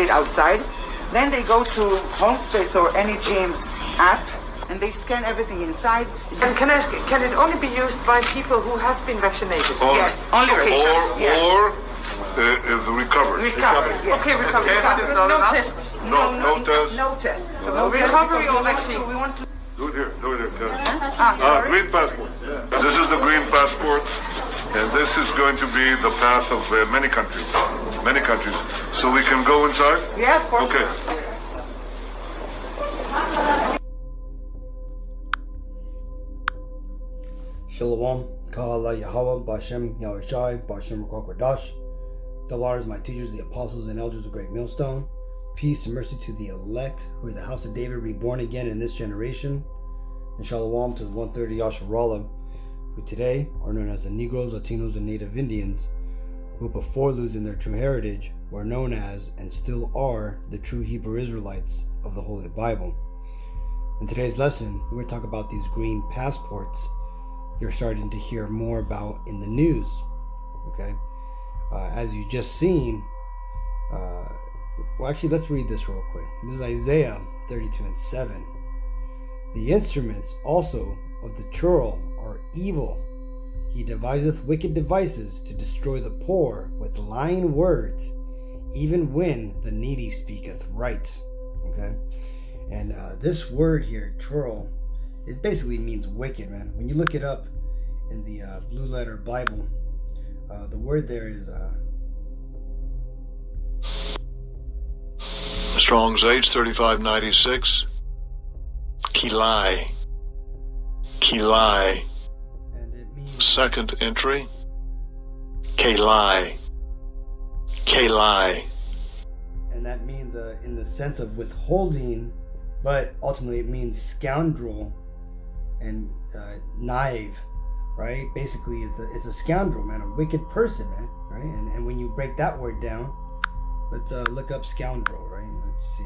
it outside. Then they go to HomeSpace or any James app, and they scan everything inside. And can it only be used by people who have been vaccinated? Yes, only or recovered. Yes. Okay, recovery. Test is not enough? Test. No test. No test. No recovery or vaccine. We want to. Do it here. Sorry. Green passport. This is the green passport, and this is going to be the path of many countries. Many countries. So we can go inside? Yeah, of course. Okay. Shalom, Ka'ala Yahweh, Bashem Yahushai, Bashem Ruach Double honors my teachers, the apostles and elders of Great Millstone. Peace and mercy to the elect, who are the house of David, reborn again in this generation. And Shalom to the 130 Yasharallah, who today are known as the Negroes, Latinos, and Native Indians, who before losing their true heritage were known as, and still are, the true Hebrew Israelites of the Holy Bible. In today's lesson, we're going to talk about these green passports you're starting to hear more about in the news. Okay, as you just seen, well, actually, let's read this real quick. This is Isaiah 32:7. The instruments also of the churl are evil. He deviseth wicked devices to destroy the poor with lying words, even when the needy speaketh right. Okay, and this word here, churl, it basically means wicked, man. When you look it up in the Blue Letter Bible, the word there is Strong's H3596. Kilai. and it means Second entry. Kalai. and that means in the sense of withholding, but ultimately it means scoundrel and knave, right? Basically, it's a scoundrel, man, a wicked person, man, right? And when you break that word down, let's look up scoundrel, right? Let's see.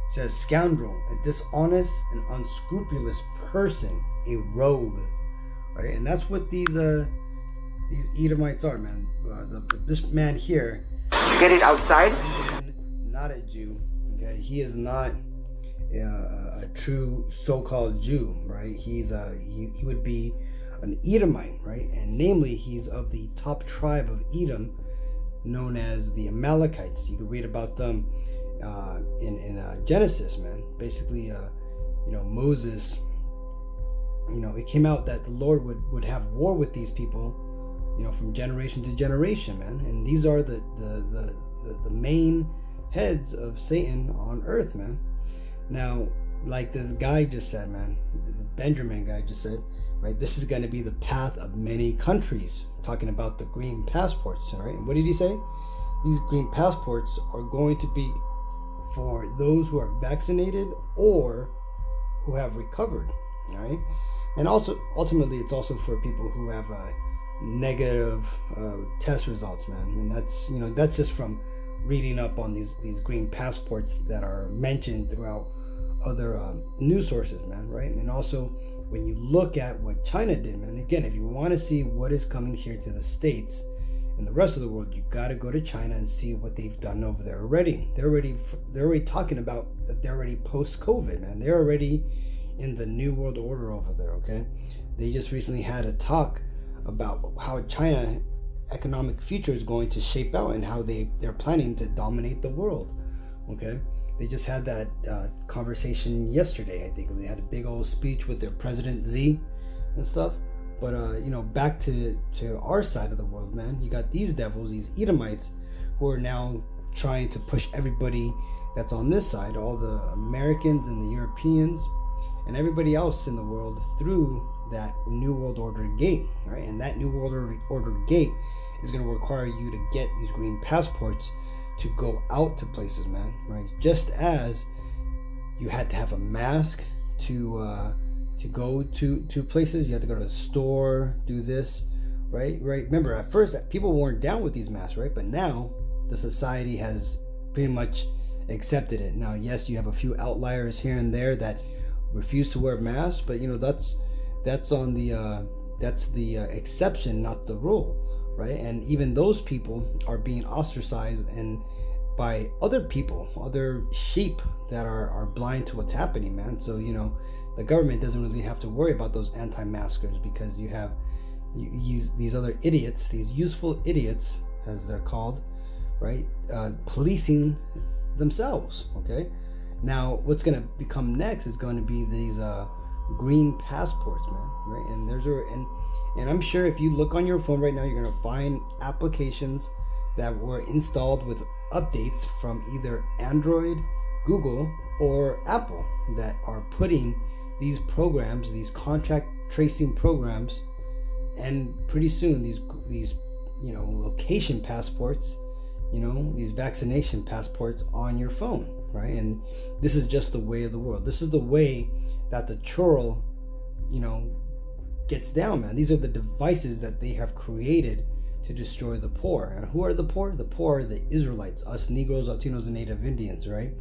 It says scoundrel, a dishonest and unscrupulous person, a rogue, right? And that's what these Edomites are, man. This man here, Get it outside. not a Jew, okay? He is not a true so-called Jew, right? He would be an Edomite, right? And namely, he's of the top tribe of Edom, known as the Amalekites. You can read about them in Genesis, man. Basically, Moses, it came out that the Lord would have war with these people, from generation to generation, man. And these are the main heads of Satan on earth, man. Now, like this guy just said, man, the Benjamin guy just said, right, this is going to be the path of many countries, talking about the green passports, all right? And what did he say? These green passports are going to be for those who are vaccinated or who have recovered, all right? And also, ultimately, it's also for people who have negative test results, man. And that's just from reading up on these green passports that are mentioned throughout other news sources, man, right? And also, when you look at what China did, man, again, if you want to see what is coming here to the States and the rest of the world, you got to go to China and see what they've done over there already. They're already talking about that they're already post-COVID, man. They're already in the new world order over there, okay? They just recently had a talk about how China economic future is going to shape out and how they're planning to dominate the world, okay? They just had that conversation yesterday. I think they had a big old speech with their President Xi and stuff. But back to our side of the world, man. You got these devils, these Edomites, who are now trying to push everybody that's on this side, all the Americans and the Europeans and everybody else in the world, through that New World Order gate, right? And that New World Order gate is going to require you to get these green passports to go out to places, man, right? Just as you had to have a mask to go to places, you have to go to the store, do this, right? Remember, at first people weren't down with these masks, right? But now the society has pretty much accepted it. Now, yes, you have a few outliers here and there that refuse to wear masks, but that's on the exception, not the rule, right? And even those people are being ostracized and by other people, other sheep that are blind to what's happening, man. So, you know, the government doesn't really have to worry about those anti-maskers, because you have these other idiots, these useful idiots, as they're called, right? Policing themselves, okay? Now, what's going to become next is going to be these green passports, man, right? And I'm sure if you look on your phone right now, you're going to find applications that were installed with updates from either Android, Google, or Apple that are putting these programs, these contact tracing programs, and pretty soon these you know, location passports, you know, these vaccination passports on your phone, right? And this is just the way of the world. This is the way that the churl, you know, gets down, man. These are the devices that they have created to destroy the poor. And who are the poor? The poor are the Israelites, us Negroes, Latinos, and Native Indians, right?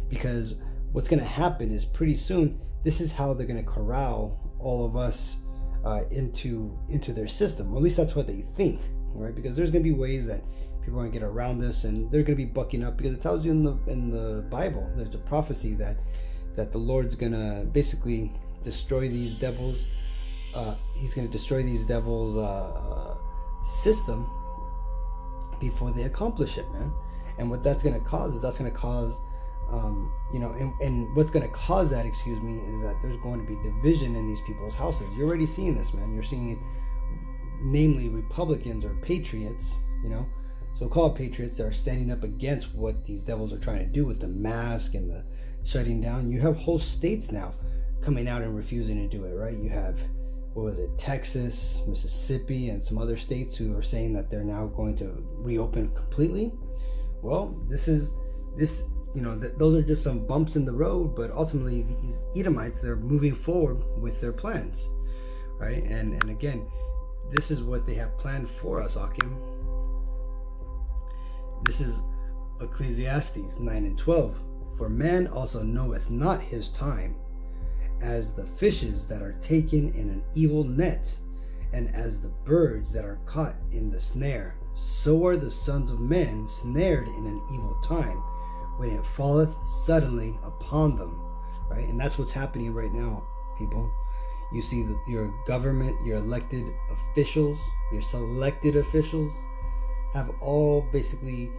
Because what's going to happen is pretty soon, this is how they're going to corral all of us into their system, or at least that's what they think, right? Because there's going to be ways that people are going to get around this, and they're going to be bucking up, because it tells you in the Bible, there's a prophecy that the Lord's going to basically destroy these devils. He's going to destroy these devils' system before they accomplish it, man. And what that's going to cause is you know, and what's going to cause that, excuse me, is that there's going to be division in these people's houses. You're already seeing this, man. You're seeing it, namely Republicans or patriots, you know, so-called patriots that are standing up against what these devils are trying to do with the mask and the shutting down. You have whole states now coming out and refusing to do it, right? You have, what was it, Texas, Mississippi, and some other states who are saying that they're now going to reopen completely. Well, you know, those are just some bumps in the road, but ultimately these Edomites, they're moving forward with their plans, right? And again, this is what they have planned for us, Akim. This is Ecclesiastes 9:12. For man also knoweth not his time, as the fishes that are taken in an evil net, and as the birds that are caught in the snare. So are the sons of men snared in an evil time, when it falleth suddenly upon them, right? And that's what's happening right now, people. You see your government, your elected officials, your selected officials have all basically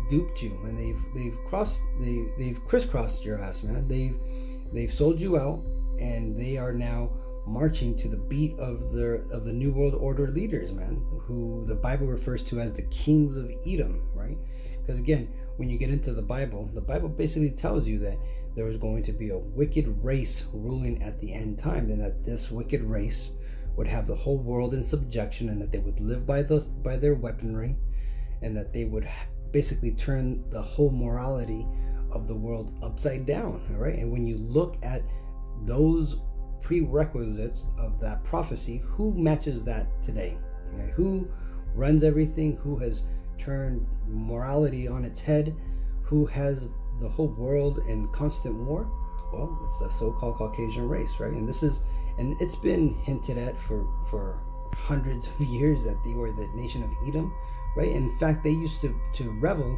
duped you, and they've crisscrossed your ass, man. They've sold you out, and they are now marching to the beat of the New World Order leaders, man, who the Bible refers to as the kings of Edom, right? Because again, when you get into the Bible basically tells you that there is going to be a wicked race ruling at the end time, and that this wicked race would have the whole world in subjection, and that they would live by their weaponry, and that they would basically turn the whole morality of the world upside down, all right? And when you look at those prerequisites of that prophecy, who matches that today? Right? Who runs everything? Who has turned morality on its head? Who has the whole world in constant war? Well, it's the so-called Caucasian race, right? And it's been hinted at for hundreds of years that they were the nation of Edom, right? In fact, they used to revel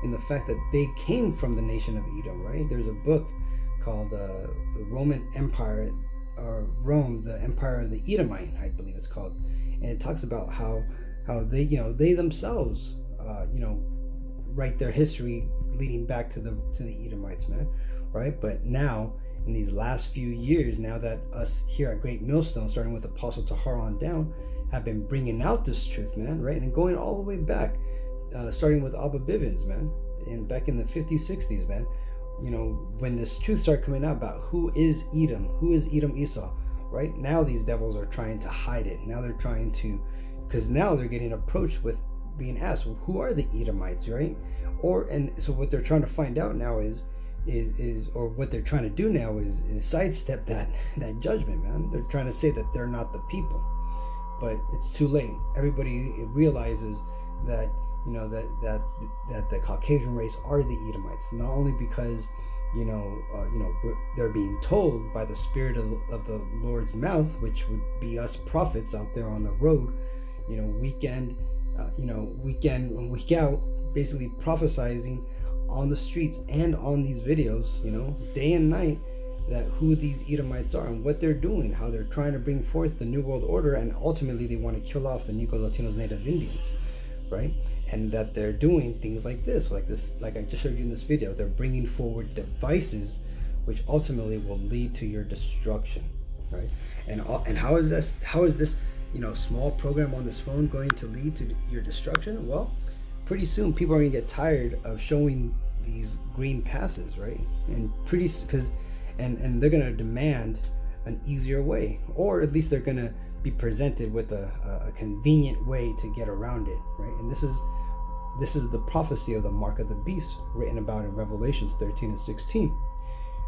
in the fact that they came from the nation of Edom, right? There's a book called the Roman Empire, or Rome, the Empire of the Edomite, I believe it's called, and it talks about how they, you know, they themselves, you know, write their history leading back to the Edomites, man, right? But now, in these last few years, now that us here at Great Millstone, starting with Apostle Tahar on down, have been bringing out this truth, man, right? And going all the way back, starting with Abba Bivens, man, and back in the 50s, 60s, man, you know, when this truth started coming out about who is Edom Esau, right? Now these devils are trying to hide it. Now they're trying to, because now they're getting approached with being asked, well, who are the Edomites, right? And so what they're trying to find out now is or what they're trying to do now is sidestep that judgment, man. They're trying to say that they're not the people, but it's too late. Everybody realizes that, you know, that the Caucasian race are the Edomites, not only because you know they're being told by the Spirit of the Lord's mouth, which would be us prophets out there on the road, you know, week in, week out, basically prophesizing on the streets and on these videos, you know, day and night, that who these Edomites are and what they're doing, how they're trying to bring forth the New World Order, and ultimately they want to kill off the Negro, Latinos, Native Indians, right? And that they're doing things like this, like I just showed you in this video. They're bringing forward devices which ultimately will lead to your destruction, right? And how is this, you know, small program on this phone going to lead to your destruction? Well, pretty soon people are gonna get tired of showing these green passes, right? And and they're gonna demand an easier way, or at least they're gonna be presented with a convenient way to get around it, right? And this is the prophecy of the mark of the beast written about in Revelations 13 and 16.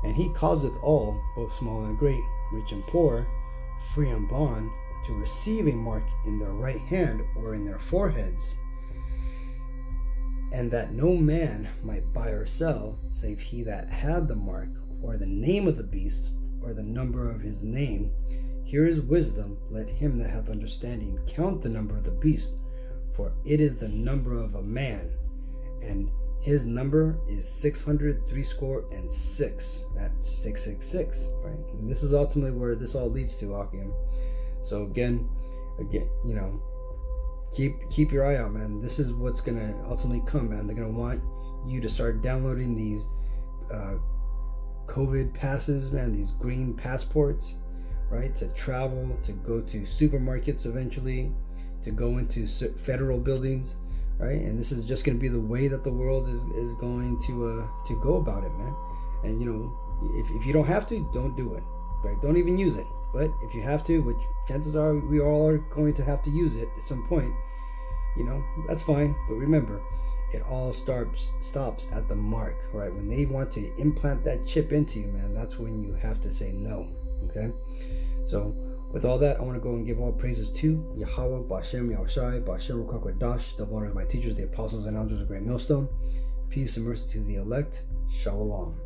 And he causeth all, both small and great, rich and poor, free and bond, to receive a mark in their right hand or in their foreheads, and that no man might buy or sell save he that had the mark, or the name of the beast, or the number of his name. Here is wisdom. Let him that hath understanding count the number of the beast, for it is the number of a man, and his number is 666. That's 666, right? And this is ultimately where this all leads to, Akim. So again, you know, keep your eye out, man. This is what's gonna ultimately come, man. They're gonna want you to start downloading these COVID passes, man, these green passports, right? To travel, to go to supermarkets eventually, to go into federal buildings, right? And this is just going to be the way that the world is going to go about it, man. And you know, if you don't have to, don't do it, right? Don't even use it. But if you have to, which chances are we all are going to have to use it at some point, you know, that's fine. But remember, it all stops at the mark, right? When they want to implant that chip into you, man, that's when you have to say no, okay? So with all that, I want to go and give all praises to Yahweh, Bashem, Yahushai, Bashem, Rukakwadash, the one of my teachers, the apostles and elders of Great Millstone. Peace and mercy to the elect. Shalom.